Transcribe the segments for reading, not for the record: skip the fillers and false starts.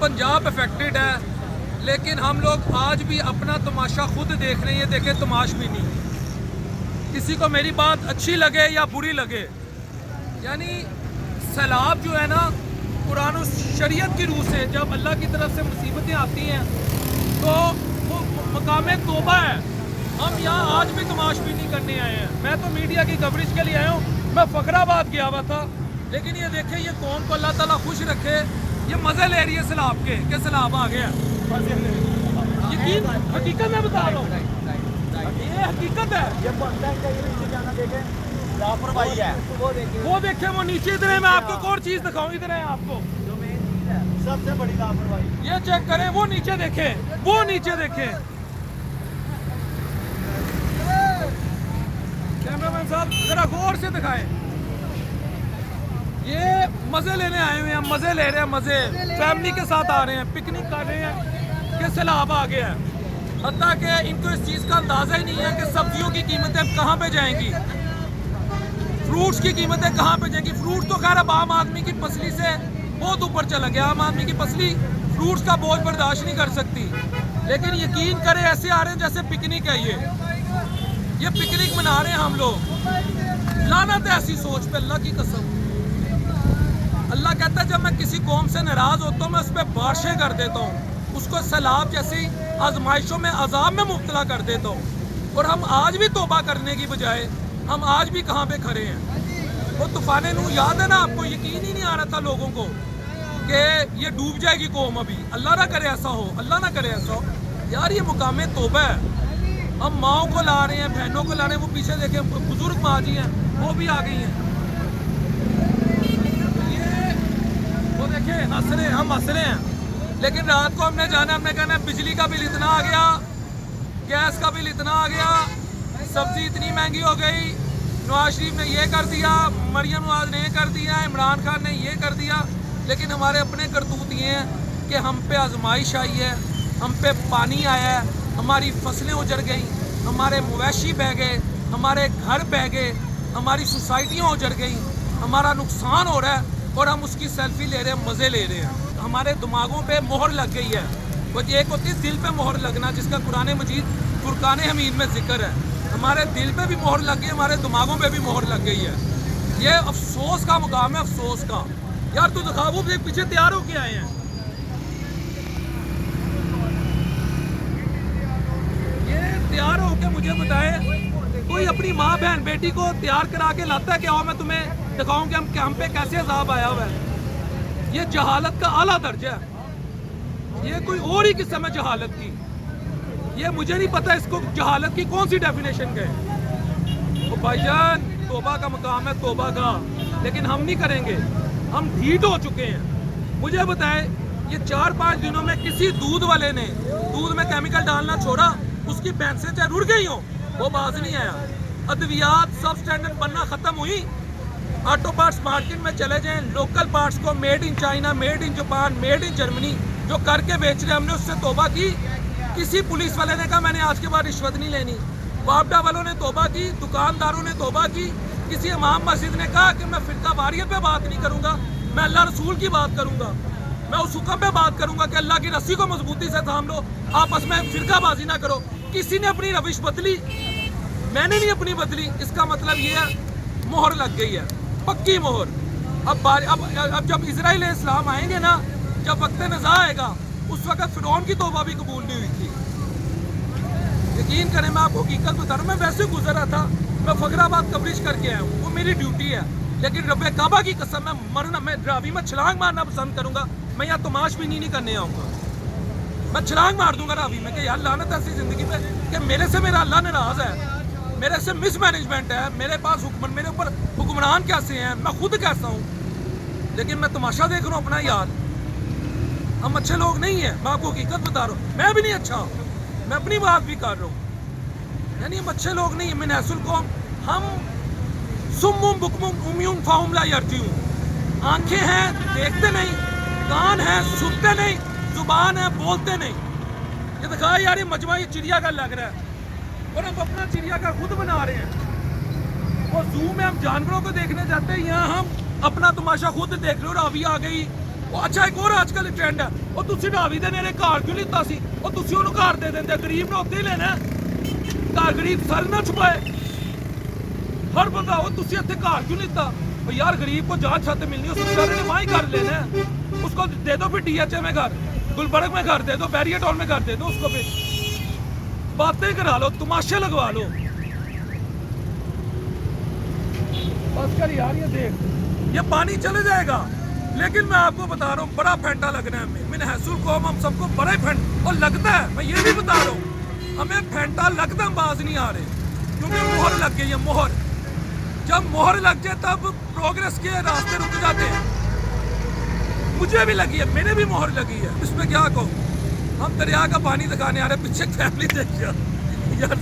Punjab affected है, लेकिन हम लोग आज भी अपना तमाशा खुद देख रहे हैं। ये देखें तमाशबीनी, किसी को मेरी बात अच्छी लगे या बुरी लगे, यानी सैलाब जो है ना, कुरान और शरीयत की रूह से जब अल्लाह की तरफ से मुसीबतें आती हैं तो वो मकाम तौबा है। हम यहाँ आज भी तमाशबीनी करने आए हैं। मैं तो मीडिया की कवरेज के लिए आया हूँ। मैं फखराबाद गया हुआ था, लेकिन ये देखें, ये कौम को अल्लाह ताला खुश रखे, ये मज़े ले रही है सैलाब के सैलाब आ गया। यकीन हकीकत मैं बता रहा हूँ, ये हकीकत है। लापरवाही है। वो देखे, वो नीचे इधर है। मैं आपको एक और चीज दिखाऊं, इधर है आपको सबसे बड़ी लापरवाही। ये चेक करें, वो नीचे देखें, वो नीचे देखें। कैमरामैन साहब जरा गौर से दिखाएं। ये मजे लेने आए हुए हैं, मजे ले रहे हैं, मजे फैमिली के साथ आ रहे हैं, पिकनिक कर रहे हैं कि सैलाब आ गया है। हत्ता कि इनको इस चीज का अंदाजा ही नहीं है कि सब्जियों की कीमतें कहाँ पे जाएंगी, फ्रूट्स की कीमतें कहाँ पे जाएंगी। फ्रूट तो खैर अब आम आदमी की पसली से बहुत ऊपर चला गया। आम आदमी की पसली फ्रूट्स का बोझ बर्दाश्त नहीं कर सकती, लेकिन यकीन करें ऐसे आ रहे हैं जैसे पिकनिक है। ये पिकनिक मना रहे हैं हम लोग। लानत है ऐसी सोच पे, अल्लाह की कसम। अल्लाह कहता है जब मैं किसी कौम से नाराज होता हूँ मैं उस पर बारिशें कर देता हूँ, उसको सैलाब जैसी आजमाइशों में, अजाब में मुब्तला कर देता हूँ। और हम आज भी तौबा करने की बजाय हम आज भी कहाँ पे खड़े हैं। वो तूफान नूह याद है ना आपको? यकीन ही नहीं आ रहा था लोगों को कि ये डूब जाएगी कौम अभी। अल्लाह ना करे ऐसा हो, अल्लाह ना करे ऐसा हो। यार ये मुकाम तौबा है। हम माओ को ला रहे हैं, बहनों को ला रहे हैं। वो पीछे देखें, बुजुर्ग माँ जी हैं, वो भी आ गई हैं। ये वो देखें, हंस रहे हैं, हम हंस रहे हैं। लेकिन रात को हमने जाना, हमने कहना बिजली का बिल इतना आ गया, गैस का बिल इतना आ गया, सब्जी इतनी महंगी हो गई, नवाज शरीफ ने ये कर दिया, मरियम नवाज ने ये कर दिया, इमरान खान ने ये कर दिया। लेकिन हमारे अपने करतूत ये हैं कि हम पे आजमाइश आई है, हम पे पानी आया है, हमारी फसलें उजड़ गई, हमारे मवेशी बह गए, हमारे घर बह गए, हमारी सोसाइटियाँ उजड़ गई, हमारा नुकसान हो रहा है और हम उसकी सेल्फी ले रहे हैं, मज़े ले रहे हैं। हमारे दिमागों पे मोहर लग गई है। वो एक होती है दिल पे मोहर लगना, जिसका कुरान मजीद फुरकान हमीद में जिक्र है। हमारे दिल पे भी मोहर लग गई, हमारे दिमागों पे भी मोहर लग गई है। ये अफसोस का मुकाम है, अफसोस का। यार तू दिखा, वो पीछे तैयार होके आए हैं। ये तैयार होके मुझे बताए, कोई अपनी माँ बहन बेटी को तैयार करा के लाता है कि आओ मैं तुम्हें दिखाऊं कि हम पे कैसे अजाब आया हुआ है। ये जहालत का आला दर्जा है। ये कोई और ही किस्म है जहालत की। ये मुझे नहीं पता इसको जहालत की कौन सी डेफिनेशन गए। तो भाईजान तौबा का मकाम है, तौबा का, लेकिन हम नहीं करेंगे। हम ढीठ हो चुके हैं। मुझे बताएं, ये 4-5 दिनों में किसी दूध वाले ने दूध में केमिकल डालना छोड़ा, उसकी भैंसें चाहे रुड़ गई हो, वो बाज नहीं आया। अद्वियात सब स्टैंडर्ड बनना खत्म हुई। ऑटो पार्ट्स मार्केट में चले जाएं, लोकल पार्ट्स को made in China, made in Japan, made in Germany जो करके बेच रहे, हमने उससे तौबा की। किसी पुलिस वाले ने कहा मैंने आज के बाद रिश्वत नहीं लेनी। वापडा वालों ने तौबा की, दुकानदारों ने तौबा की। किसी इमाम मस्जिद ने कहा कि मैं फिरका वारियत पे बात नहीं करूंगा, मैं अल्लाह रसूल की बात करूंगा, मैं उस हुक्म पे बात करूंगा कि अल्लाह की रस्सी को मजबूती से थाम लो, आपस में फिरकाबाजी ना करो। किसी ने अपनी रविश बदली, मैंने नहीं अपनी बदली। इसका मतलब ये है मोहर लग गई है, पक्की मोहर। अब जब इजराइल इस्लाम आएंगे ना, जब वक्त नज़ा आएगा, उस वक्त फिरौन की तौबा भी कबूल नहीं हुई थी। यकीन करें, मैं आपको हकीकत बता रहा हूँ। मैं वैसे गुजर रहा था, मैं फखराबाद कवरेज करके आया हूँ, वो मेरी ड्यूटी है। लेकिन रब्बे काबा की कसम, मैं ड्रावी में छलांग मारना पसंद करूंगा। मैं यहाँ तमाश भी नहीं करने आऊँगा। मैं छलांग मार दूंगा रावी में कि यार लानत ऐसी जिंदगी पे कि मेरे से मेरा अल्लाह नाराज है, मेरे से मिसमैनेजमेंट है, मेरे पास मेरे ऊपर हुक्मरान कैसे हैं, मैं खुद कैसा हूँ। लेकिन मैं तमाशा देख रहा हूँ अपना। यार हम अच्छे लोग नहीं हैं, मैं आपको हकीकत बता रहा हूँ। मैं भी नहीं अच्छा, मैं अपनी बात भी कर रहा हूँ। यानी हम अच्छे लोग नहीं, मिनहसुल कौम। हम सुम्मुम बुकमुम उम्युम फाहुम ला यर्जिऊन। आंखें हैं देखते नहीं, कान हैं सुनते नहीं, जुबान है बोलते नहीं। ये दिखा यार, ये मजमा ये चिड़िया का लग रहा है और हम अपना चिड़िया का खुद बना रहे हैं। वो जू में हम जानवरों को देखने जाते हैं, यहाँ हम अपना तमाशा खुद देख रहे हो। रावी आ गई, ਉਹ ਅੱਛਾ ਇੱਕ ਹੋਰ ਅੱਜ ਕੱਲ੍ਹ ਟ੍ਰੈਂਡ ਹੈ, ਉਹ ਤੁਸੀਂ ਢਾਬੀ ਦੇ ਨੇੜੇ ਘਰ ਕਿਉਂ ਲਿੱਤਾ ਸੀ, ਉਹ ਤੁਸੀਂ ਉਹਨੂੰ ਘਰ ਦੇ ਦਿੰਦੇ, ਗਰੀਬ ਨੇ ਉੱਥੇ ਹੀ ਲੈਣਾ, ਘਰ ਗਰੀਬ ਸਰ ਨਾ ਛੁਪਾਏ हर बंदा, वो तुसी इत्थे घर क्यों लिता, यार गरीब को जहाँ छत मिलनी है उसको बेचारे ने वहाँ ही घर लेना है, उसको दे दो फिर DHA में घर, गुलबर्ग में घर दे दो, बैरिया टाउन में घर दे दो उसको, फिर बातें करा लो, तमाशे लगवा लो। बस कर यार, ये देख ये पानी चले जाएगा, लेकिन मैं आपको बता रहा हूँ बड़ा फेंटा लगना है हमें, मैंने हैसुल कौम हम सबको बड़ा ही फेंट और लगता है, मैं ये भी बता रहा हूँ हमें फेंटा लगता, हम बाज नहीं आ रहे क्योंकि मोहर लग गई है, मोहर। जब मोहर लग जाए तब प्रोग्रेस के रास्ते रुक जाते हैं। मुझे भी लगी है, मैंने भी मोहर लगी है, इसमें क्या कहूँ। हम दरिया का पानी दिखाने आ रहे हैं, पीछे फैमिली देखिए यार,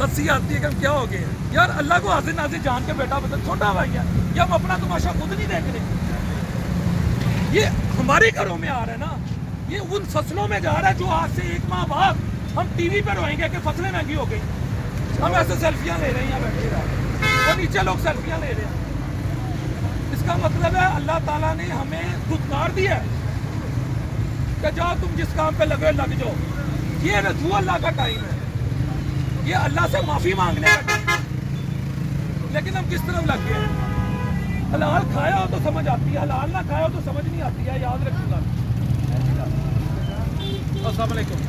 हंसी आती है कि हम क्या हो गए यार। अल्लाह को हाजिर नाजिर जान के बेटा बता, छोटा भाई है, ये हम अपना तमाशा खुद नहीं देख रहे, ये हमारे घरों में आ रहा है ना, ये उन फसलों में जा रहा है जो आज से 1 माह बाद हम टीवी पर रोएंगे कि फसलें महंगी हो गई। हम ऐसे सेल्फियां ले रहे हैं यहाँ बैठे रहे, और नीचे लोग सेल्फियां ले रहे हैं। इसका मतलब है अल्लाह ताला ने हमें दुत्कार दिया है कि जाओ तुम जिस काम पे लगे लग जाओ। ये रजू अल्लाह का टाइम है, ये अल्लाह से माफी मांगने का टाइम है, लेकिन हम किस तरफ लग गए। हलाल खाया हो तो समझ आती है, हलाल ना खाया हो तो समझ नहीं आती है, याद रखिएगा। अस्सलाम वालेकुम।